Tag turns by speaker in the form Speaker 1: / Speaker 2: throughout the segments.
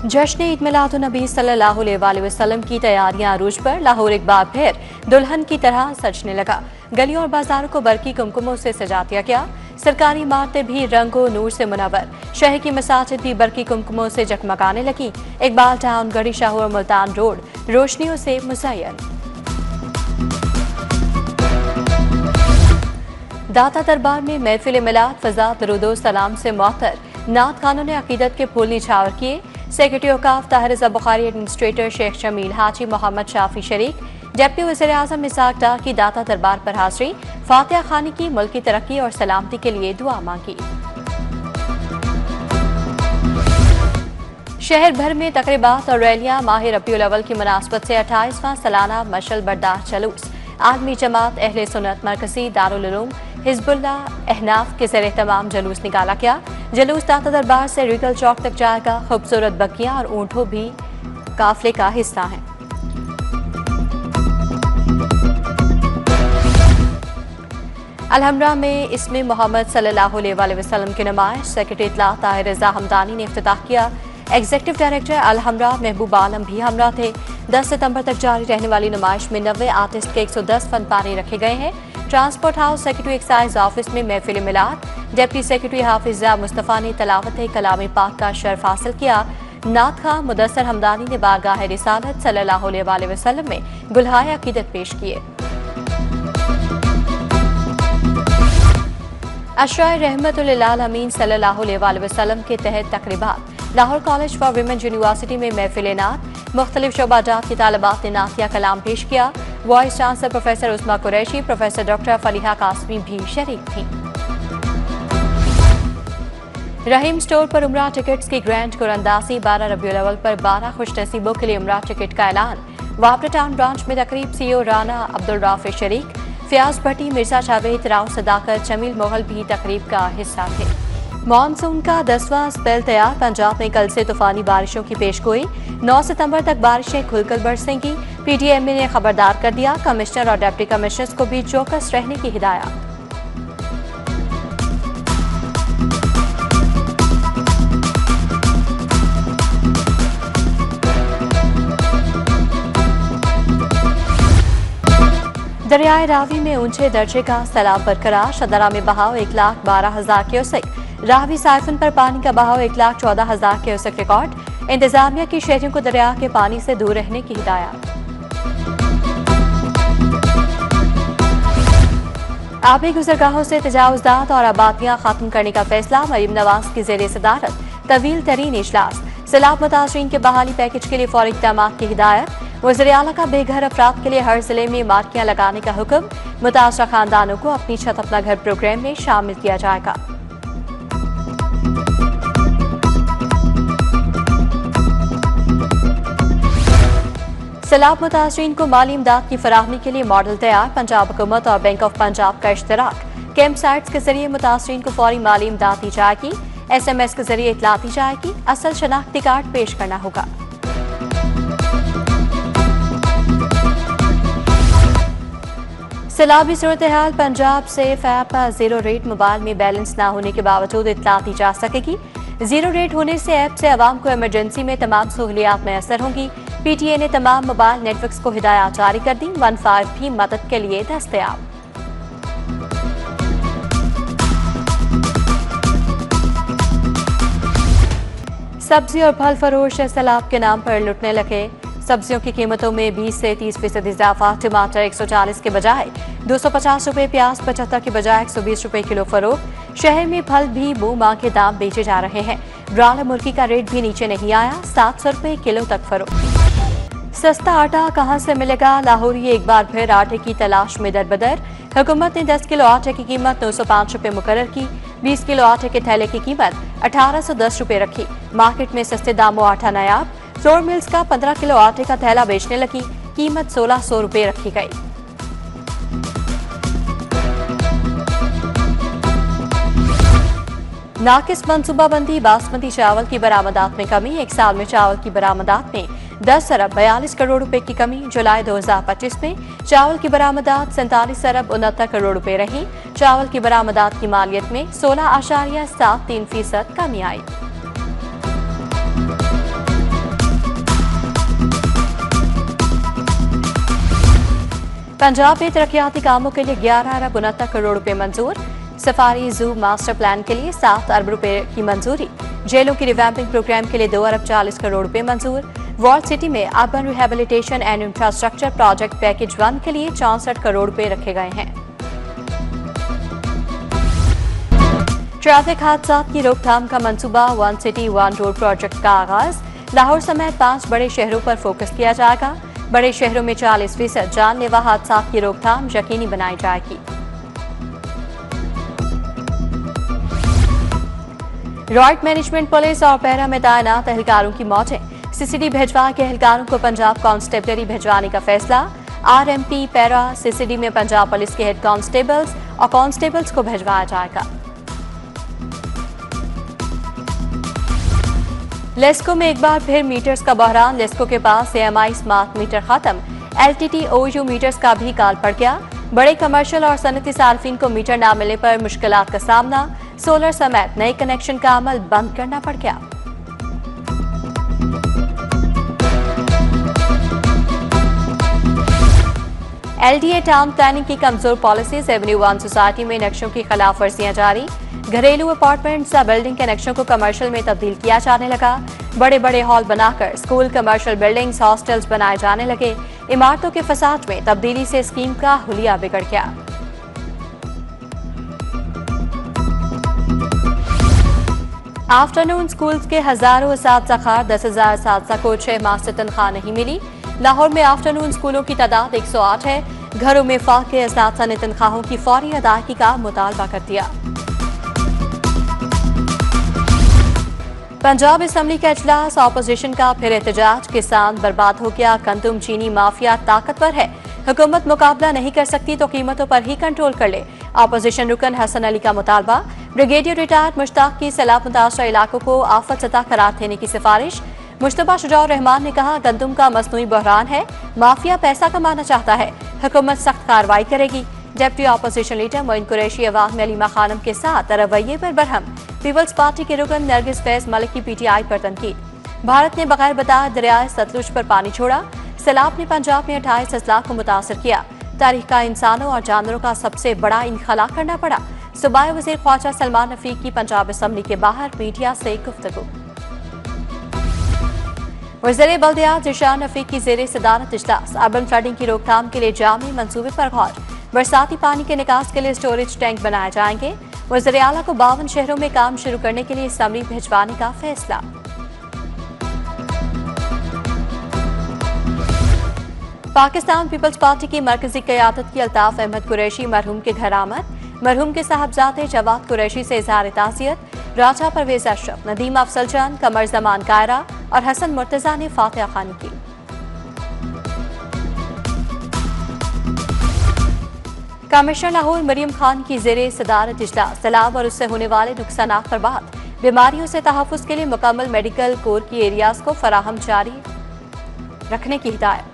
Speaker 1: जश्न ईद मिलादुन्नबी सल्लल्लाहु अलैहि वसल्लम की तैयारियां अरूज पर। लाहौर एक बार फिर दुल्हन की तरह सजने लगा। गलियों और बाजारों को बरकी कुमकुमों से सजा दिया गया। सरकारी इमारतें भी रंगो नूर से मुनव्वर। शहर की मसाजिद भी बरकी कुमकुमों से जगमगाने लगी। इकबाल टाउन, गढ़ी शाह और मुल्तान रोड रोशनियों से मुज़य्यन। दाता दरबार में महफिल मिलाद फजा दरूदो सलाम से मुअत्तर। नात खानों ने अकीदत के फूल निछावर किए। सेक्रेटरी औकाफ ताहिर रज़ा बुखारी, एडमिनिस्ट्रेटर शेख शमील, हाजी मोहम्मद शाफी शरीक, डिप्टी वज़ीर-ए-आज़म इसाक डार की दाता दरबार पर हाजिरी। फातिहा खानी की, मुल्क की तरक्की और सलामती के लिए दुआ मांगी। शहर भर में तकरीबात और रैलियां। माह रबीउल अव्वल की मुनासबत से 28वां सालाना मशल बरदार जुलूस आलमी जमात अहले सुन्नत मरकजी दारुल उलूम हिजबुल्लाह अहनाफ के ज़रिए तमाम जुलूस निकाला गया। जुलूस दाता दरबार से रीगल चौक तक जाएगा। खूबसूरत बग्गियां और ऊंटों भी काफिले का हिस्सा हैं। अलहमरा में इसमें मोहम्मद सल्लल्लाहु अलैहि वसल्लम की नुमाइश। सेक्रेटरी इत्तलात ताहिर रज़ा हमदानी ने इफ्तिताह किया। एग्जीक्यूटिव डायरेक्टर अलहमरा महबूब आलम भी हमरा थे। 10 सितंबर तक जारी रहने वाली नुमाइश में 90 आर्टिस्ट के 110 फनपारे रखे गए हैं। Transport house secretary excise office में महफिल मिलाद। डिप्टी सेक्रेटरी हाफिजा मुस्तफ़ा ने तलावत कलाम पाक का शर्फ हासिल किया। नात खां मुदस्सर हमदानी ने बारगाह रिसालत सल्लल्लाहु अलैहि वसल्लम में गुलहाए अकीदत पेश किए। अशराए रहमतुल लिल आलमीन सल्लल्लाहु अलैहि वसल्लम के तहत तकरीबात। Lahore college for women university में महफिल नात। मुख्तलिफ शोबाजात की तालिबात ने नातिया कलाम पेश किया। Vice chancellor professor Usma Qureshi, professor doctor Faliha Qasmi भी शरीक थीं। रहीम स्टोर पर उमरा टिकट्स की ग्रैंड कुरंदाजी। 12 रबीउल अव्वल पर 12 खुशनसीबों के लिए उमरा टिकट का ऐलान। वापरा टाउन ब्रांच में तकरीब सीईओ राना अब्दुल राफे शरीक, फयाज भट्टी, मिर्जा जावेद, राव सदाकत, जमील मोगल भी तकरीब का हिस्सा थे। मानसून का 10वां स्पेल तैयार। पंजाब में कल से तूफानी बारिशों की पेशगोई। 9 सितंबर तक बारिशें खुलकर बरसेंगी। पीटीएमए ने खबरदार कर दिया। कमिश्नर और डिप्टी कमिश्नर्स को भी चौकस रहने की हिदायत। दरियाए रावी में ऊंचे दर्जे का सैलाब बरकरार। शदरा में बहाव 1,12,000 क्यूसेक। रावी साइफन पर पानी का बहाव 1,14,000 क्यूसेक रिकॉर्ड। इंतजामिया की शहरियों को दरिया के पानी से दूर रहने की हिदायत। आबी गुजरगाहों से तजावुज़ात और आबादियां खत्म करने का फैसला। मरीम नवाज की ज़ेरे सदारत तवील तरीन इजलास। सैलाब मुतासरीन के बहाली पैकेज के लिए फौरी इक़दामात की हिदायत। वज़ीर आला का बेघर अफराद के लिए हर जिले में मार्कियां लगाने का हुक्म। मुतासरा खानदानों को अपनी छत अपना घर प्रोग्राम में शामिल किया जाएगा। सैलाब मुतासरीन को माली इमदाद की फराहमी के लिए मॉडल तैयार। पंजाब हुकूमत और बैंक ऑफ पंजाब का इश्तराक। कैंप साइट्स के जरिए मुतासरीन को फौरी माली इमदाद दी जाएगी। SMS के जरिए इतला दी जाएगी। असल शनाख्ती कार्ड पेश करना होगा। सैलाबी सूरत हाल। Punjab safe app zero rate mobile में बैलेंस ना होने के बावजूद इतला दी जा सकेगी। जीरो रेट होने से ऐप से आवाम को इमरजेंसी में तमाम सहूलियात मैसर होंगी। PTA ने तमाम मोबाइल नेटवर्क्स को हिदायत जारी कर दी। 15 भी मदद के लिए दस्तयाब। सब्जी और फल फरोश सैलाब के नाम पर लुटने लगे। सब्जियों की कीमतों में 20 से 30% इजाफा। टमाटर 140 के बजाय 250 रुपए, प्याज 75 के बजाय 120 रुपए किलो फरोख्त। शहर में फल भी मुंह मांग के दाम बेचे जा रहे हैं। ब्रायलर मुर्गी का रेट भी नीचे नहीं आया। 700 रुपए किलो तक फरोख्त। सस्ता आटा कहां से मिलेगा? लाहौरी एक बार फिर आटे की तलाश में दरबदर। हुकूमत ने 10 किलो आटे की कीमत 905 रुपए मुकर्रर की। 20 किलो आटे के थैले की कीमत 1810 रुपए रखी। मार्केट में सस्ते दामों आटा नायाब। फ्लोर मिल्स का 15 किलो आटे का थैला बेचने लगी। कीमत 1600 रुपए रखी गई। नाकिस मनसूबाबंदी। बासमती चावल की बरामदात में कमी। एक साल में चावल की बरामदात में 10 अरब 42 करोड़ रुपए की कमी। जुलाई 2025 में चावल की बरामदात 47 अरब 69 करोड़ रुपए रही। चावल की बरामदात की मालियत में 16.73% कमी आई। पंजाब में तरक्याती कामों के लिए 11 अरब 69 करोड़ रुपए मंजूर। सफारी जू मास्टर प्लान के लिए 7 अरब रुपए की मंजूरी। जेलों की रिवैम्पिंग प्रोग्राम के लिए 2 अरब 40 करोड़ रुपए मंजूर। वॉल सिटी में urban rehabilitation and infrastructure project package 1 के लिए 64 करोड़ रुपए रखे गए हैं। ट्रैफिक हादसात की रोकथाम का मंसूबा one city one road project का आगाज। लाहौर समेत 5 बड़े शहरों पर फोकस किया जाएगा। बड़े शहरों में 40% जानलेवा हादसात की रोकथाम यकीनी बनाई जाएगी। रॉयट मैनेजमेंट पुलिस और पैरा में तैनात एहलकारों की मौतें। सीसीडी भिजवा के एहलकारों को पंजाब कांस्टेबलरी भिजवाने का फैसला। आरएमपी पैरा सीसीडी में पंजाब पुलिस के हेड कांस्टेबल्स और कांस्टेबल्स को भिजवाया जाएगा। लेस्को में एक बार फिर मीटर्स का बहरान। लेस्को के पास एएमआई स्मार्ट मीटर खत्म। एलटीटी ओयू मीटर्स का भी काल पड़ गया। बड़े कमर्शियल और सनती सार्फिन को मीटर न मिलने पर मुश्किलात का सामना। सोलर समेत नए कनेक्शन का अमल बंद करना पड़ गया। एलडीए टाउन प्लानिंग की कमजोर पॉलिसीज। एवेन्यू 1 सोसाइटी में नक्शों की खिलाफ वर्जियां जारी। घरेलू अपार्टमेंट्स या बिल्डिंग के नक्शों को कमर्शियल में तब्दील किया जाने लगा। बड़े बड़े हॉल बनाकर स्कूल, कमर्शियल बिल्डिंग्स, हॉस्टल्स बनाए जाने लगे। इमारतों के फसाद में तब्दीली से स्कीम का हुलिया बिगड़ गया। आफ्टरनून स्कूल्स के हजारों असातिज़ा खार। 10,000 असातिज़ा को 6 माह से तनख्वाह नहीं मिली। लाहौर में आफ्टरनून स्कूलों की तादाद 108 है। घरों में फाके असातिज़ा ने तनख्वाहों की फौरी अदायगी का मुतालबा कर दिया। पंजाब असेंबली का इजलास। ऑपोजिशन का फिर एहतजाज। किसान बर्बाद हो गया। गंदम चीनी माफिया ताकतवर है। हुकूमत मुकाबला नहीं कर सकती तो कीमतों पर ही कंट्रोल कर ले। ऑपोजिशन रुकन हसन अली का मुतालबा। ब्रिगेडियर रिटायर्ड मुश्ताक की सैलाब मुतासरा इलाकों को आफत सतह करार देने की सिफारिश। मुश्तबा शुजाउर रहमान ने कहा, गंदम का मसनूई बहरान है। माफिया पैसा कमाना चाहता है। हुकूमत सख्त कार्रवाई करेगी। Deputy opposition leader Moin Qureshi अवाम में अलीमा खानम के साथ रवैये पर बरहम। पीपल्स पार्टी के रुकन नरगिस फैज मलिक की पीटीआई पर तनकीद। भारत ने बगैर बताए दरियाए सतलुज पर पानी छोड़ा। सैलाब ने पंजाब में 28 अजला को मुतासर किया। तारीख का इंसानों और जानवरों का सबसे बड़ा इनखला करना पड़ा। सूबाई वज़ीर ख्वाजा सलमान रफीक की पंजाब असेंबली के बाहर मीडिया से गुफ्तगू। वज़ीर बल्दियात ज़ीशान रफीक की ज़ेरे सदारत इजलास। अर्बन फ्लडिंग की रोकथाम के लिए जामी मंसूबे पर गौर। बरसाती पानी के निकास के लिए स्टोरेज टैंक बनाए जाएंगे। वज़ीर आला को 52 शहरों में काम शुरू करने के लिए असम्बली भिजवाने का फैसला। पाकिस्तान पीपल्स पार्टी की मरकजी क़यादत की अल्ताफ अहमद कुरैशी मरहूम के घर आमद। मरहूम के साहबजादे जवाद कुरैशी से इज़हार ताज़ियत। राजा परवेज अशरफ, नदीम अफजल चंद, कमर जमान कायरा और हसन मुर्तजा ने फातिहा खानी की। कमिश्नर लाहौर मरियम खान की ज़ेरे सदारत इजलास। सैलाब और उससे होने वाले नुकसानात पर बात। बीमारियों से तहफ़्फ़ुज़ के लिए मुकम्मल मेडिकल कोर की एरियाज को फराहम जारी रखने की हिदायत।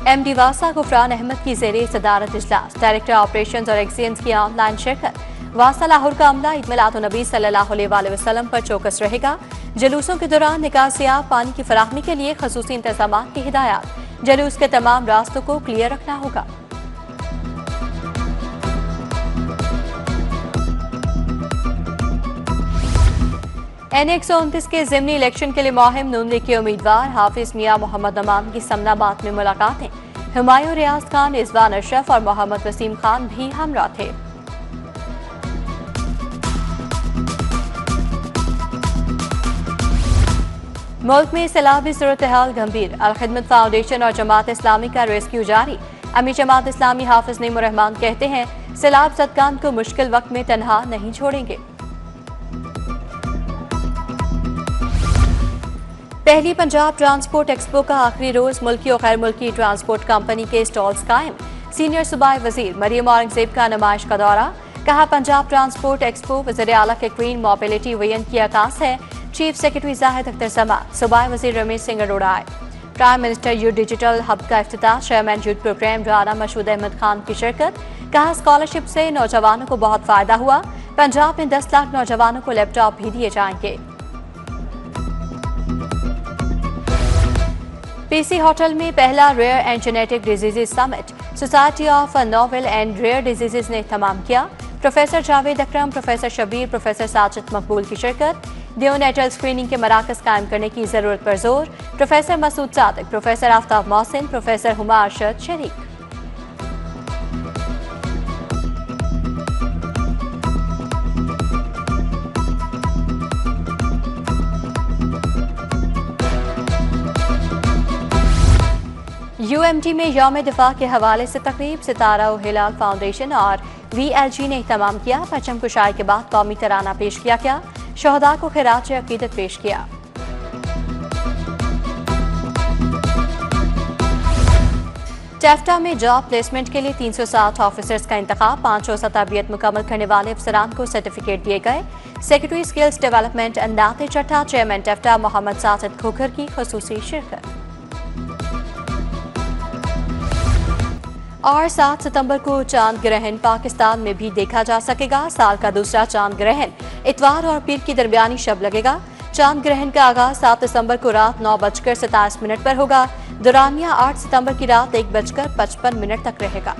Speaker 1: एमडी वासा गुफरान अहमद की ज़ेरे सदारत इजलास। डायरेक्टर ऑपरेशंस और एक्सीलेंस की ऑनलाइन शिरकत। वासा लाहौर का अमला ईद मिलाद-उन-नबी सल्लल्लाहु अलैहि वसल्लम पर चौकस रहेगा। जलूसों के दौरान निकासियाब पानी की फराहमी के लिए खसूसी इंतजाम की हिदायत। जलूस के तमाम रास्तों को क्लियर रखना होगा। NA 129 के ज़िमनी इलेक्शन के लिए मुहिम। नून लीग के उम्मीदवार हाफिज मियां मोहम्मद अमान की समनाबाद में मुलाकातें। हुमायूं रियाज खान, इज़वान अशरफ और मोहम्मद वसीम खान भी हमरा थे। मुल्क में सैलाबी सूरत हाल गंभीर। अल खिदमत फाउंडेशन और जमात इस्लामी का रेस्क्यू जारी। अमीर जमात इस्लामी हाफिज नईमुर रहमान कहते हैं, सैलाब ज़दगान को मुश्किल वक्त में तनहा नहीं छोड़ेंगे। पहली पंजाब ट्रांसपोर्ट एक्सपो का आखिरी रोज। मुल्की और गैर मुल्की ट्रांसपोर्ट कंपनी के स्टॉल्स कायम। सीनियर सूबाई वजीर मरियम औरंगजेब का नुमाइश का दौरा। कहा, पंजाब ट्रांसपोर्ट एक्सपो वज़ीर आला के क्वीन मोबिलिटी वीएन की अकास है। चीफ सेक्रेटरी जाहिद अख्तर समात, सूबाई वजीर रमेश सिंह अरोड़ा आए। Prime minister youth digital hub का इफ्तिताह। Chairman youth program Rana Mashhood Ahmed Khan की शिरकत। कहा, स्कॉलरशिप से नौजवानों को बहुत फायदा हुआ। पंजाब में 10 लाख नौजवानों को लैपटॉप भी दिए जाएंगे। पीसी होटल में पहला rare and genetic diseases summit society of novel and rare diseases ने तमाम किया। Professor Javed Akram, professor Shabbir, professor Sajid Maqbool की शिरकत। नियोनेटल स्क्रीनिंग के मराकज कायम करने की जरूरत पर जोर। Professor Masood Sadiq, professor Aftab Mohsin, professor Huma Arshad शरीक। यूएमटी में यौम दिफा के हवाले से तकरीब सितारा व हिलाल फाउंडेशन और वीएलजी ने तमाम किया। परचम कुशाई के बाद कौमी तराना पेश किया गया। शहदा को खिराज अकीदत पेश किया। टेफ्टा में जॉब प्लेसमेंट के लिए 360 ऑफिसर्स का इंतखाब। 5 रोज़ा तरबियत मुकम्मल करने वाले अफसरान को सर्टिफिकेट दिए गए। सेक्रेटरी स्किल्स डेवलपमेंट अंदाते चट्टा, चेयरमैन टेफ्टा मोहम्मद साजिद खोखर की खुसूसी शिरकत। और 7 सितंबर को चांद ग्रहण पाकिस्तान में भी देखा जा सकेगा। साल का दूसरा चांद ग्रहण इतवार और पीर की दरमियानी शब लगेगा। चांद ग्रहण का आगाज 7 दिसंबर को रात 9:27 पर होगा। दौरानिया 8 सितंबर की रात 1:55 तक रहेगा।